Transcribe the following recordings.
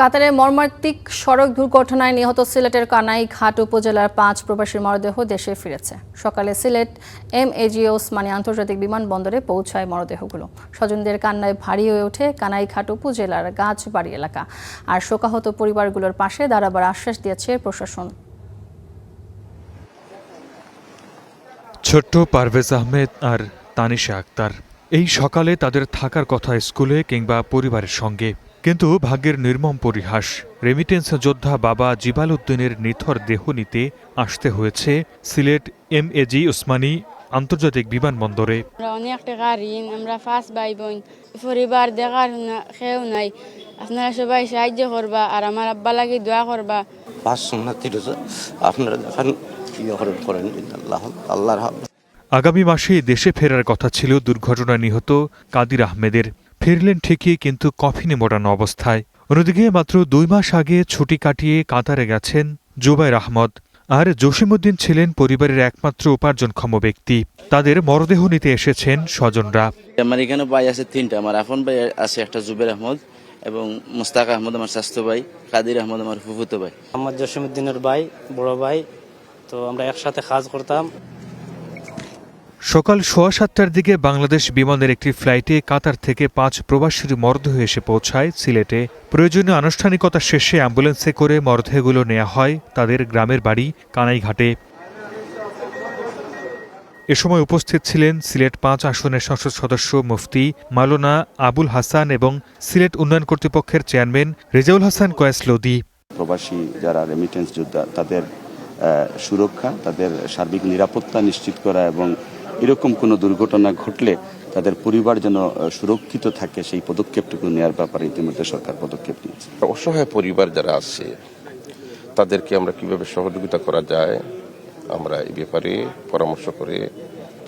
কাতারে মর্মান্তিক সড়ক দুর্ঘটনায় নিহত সিলেটের কানাইঘাট উপজেলার 5 প্রবাসীর মরদেহ দেশে ফিরেছে। সকালে সিলেট MAG ওসমানী আন্তর্জাতিক বিমানবন্দরে পৌঁছায় মরদেহগুলো। স্বজনদের কান্নায় ভারী হয়ে ওঠে কানাইঘাট উপজেলার গাছবাড়ি এলাকা। আর শোকাহত পরিবারগুলোর পাশে দাঁড়াবার আশ্বাস দিয়েছে প্রশাসন। ছোট্ট পারভেজ আহমেদ আর তানিশা আক্তার এই সকালে তাদের থাকার কথা স্কুলে কিংবা পরিবারের সঙ্গে, কিন্তু ভাগ্যের নির্মম পরিহাস। রেমিটেন্স যোদ্ধা বাবা জিবাল উদ্দিনের নিথর দেহ নিতে আসতে হয়েছে সিলেট MAG ওসমানী আন্তর্জাতিক বিমানবন্দরে। অনেক টাকা ঋণ, আমরা 5 ভাই বোন, পরিবার দেখার কেউ নাই। আপনারা সবাই সাহায্য করবা আর আমার আব্বা লাগি দোয়া করবা। 5 সোমনাথ আপনারা দেখেন করেন আল্লাহর আগামী মাসে দেশে ফেরার কথা ছিল দুর্ঘটনায় নিহত কাদির আহমেদের। ফিরলেন ঠিকই, কিন্তু কফিনে মোড়ানো অবস্থায়। অন্যদিকে মাত্র 2 মাস আগে ছুটি কাটিয়ে কাতারে গেছেন জুবাইর আহমদ। আর জসিমউদ্দিন ছিলেন পরিবারের একমাত্র উপার্জনক্ষম ব্যক্তি। তাদের মরদেহ নিতে এসেছেন স্বজনরা। আমার এখানে ভাই আছে 3টা। আমার আপন ভাই আছে একটা জুবাইর আহমদ এবং মুস্তাক আহমদ আমার স্বাস্থ্য ভাই, কাদির আহমদ আমার ফুফুতো ভাই। আমার জসিমউদ্দিনের ভাই, বড় ভাই, তো আমরা একসাথে কাজ করতাম। সকাল 7:15টার দিকে বাংলাদেশ বিমানের একটি ফ্লাইটে কাতার থেকে 5 প্রবাসীর মরদেহ এসে পৌঁছায় সিলেটে। প্রয়োজনীয় আনুষ্ঠানিকতা শেষে অ্যাম্বুলেন্সে করে মরদেহগুলো নেওয়া হয় তাদের গ্রামের বাড়ি কানাইঘাটে। এ সময় উপস্থিত ছিলেন সিলেট 5 আসনের সংসদ সদস্য মুফতি মাওলানা আবুল হাসান এবং সিলেট উন্নয়ন কর্তৃপক্ষের চেয়ারম্যান রেজাউল হাসান কয়েস লোদি। প্রবাসী যারা রেমিটেন্স যোদ্ধা তাদের সুরক্ষা, তাদের সার্বিক নিরাপত্তা নিশ্চিত করা এবং এরকম কোনো দুর্ঘটনা ঘটলে তাদের পরিবার যেন সুরক্ষিত থাকে সেই পদক্ষেপটুকু নেওয়ার ব্যাপারে ইতিমধ্যে সরকার পদক্ষেপ নিয়েছে। অসহায় পরিবার যারা আছে তাদেরকে আমরা কিভাবে সহযোগিতা করা যায় আমরা এই ব্যাপারে পরামর্শ করে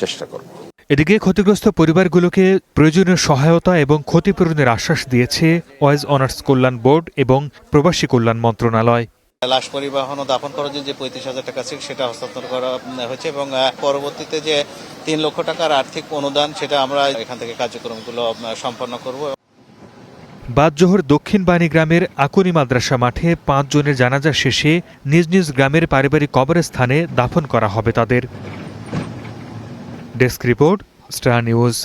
চেষ্টা করব। এদিকে ক্ষতিগ্রস্ত পরিবারগুলোকে প্রয়োজনীয় সহায়তা এবং ক্ষতিপূরণের আশ্বাস দিয়েছে ওয়াইজ অনার্স কল্যাণ বোর্ড এবং প্রবাসী কল্যাণ মন্ত্রণালয়। লাশ পরিবহন ও দাফন খরচের যে 35,000 টাকা ছিল সেটা হস্তান্তর করা হয়েছে এবং পরবর্তীতে যে 3 লক্ষ টাকার আর্থিক অনুদান সেটা আমরা এখান থেকে কার্যক্রমগুলো সম্পন্ন করব। বাদজোহর দক্ষিণ বাণী গ্রামের আকুনি মাদ্রাসা মাঠে 5 জনের জানাজা শেষে নিজ নিজ গ্রামের পারিবারিক কবরস্থানে দাফন করা হবে তাদের। Desk report, star news.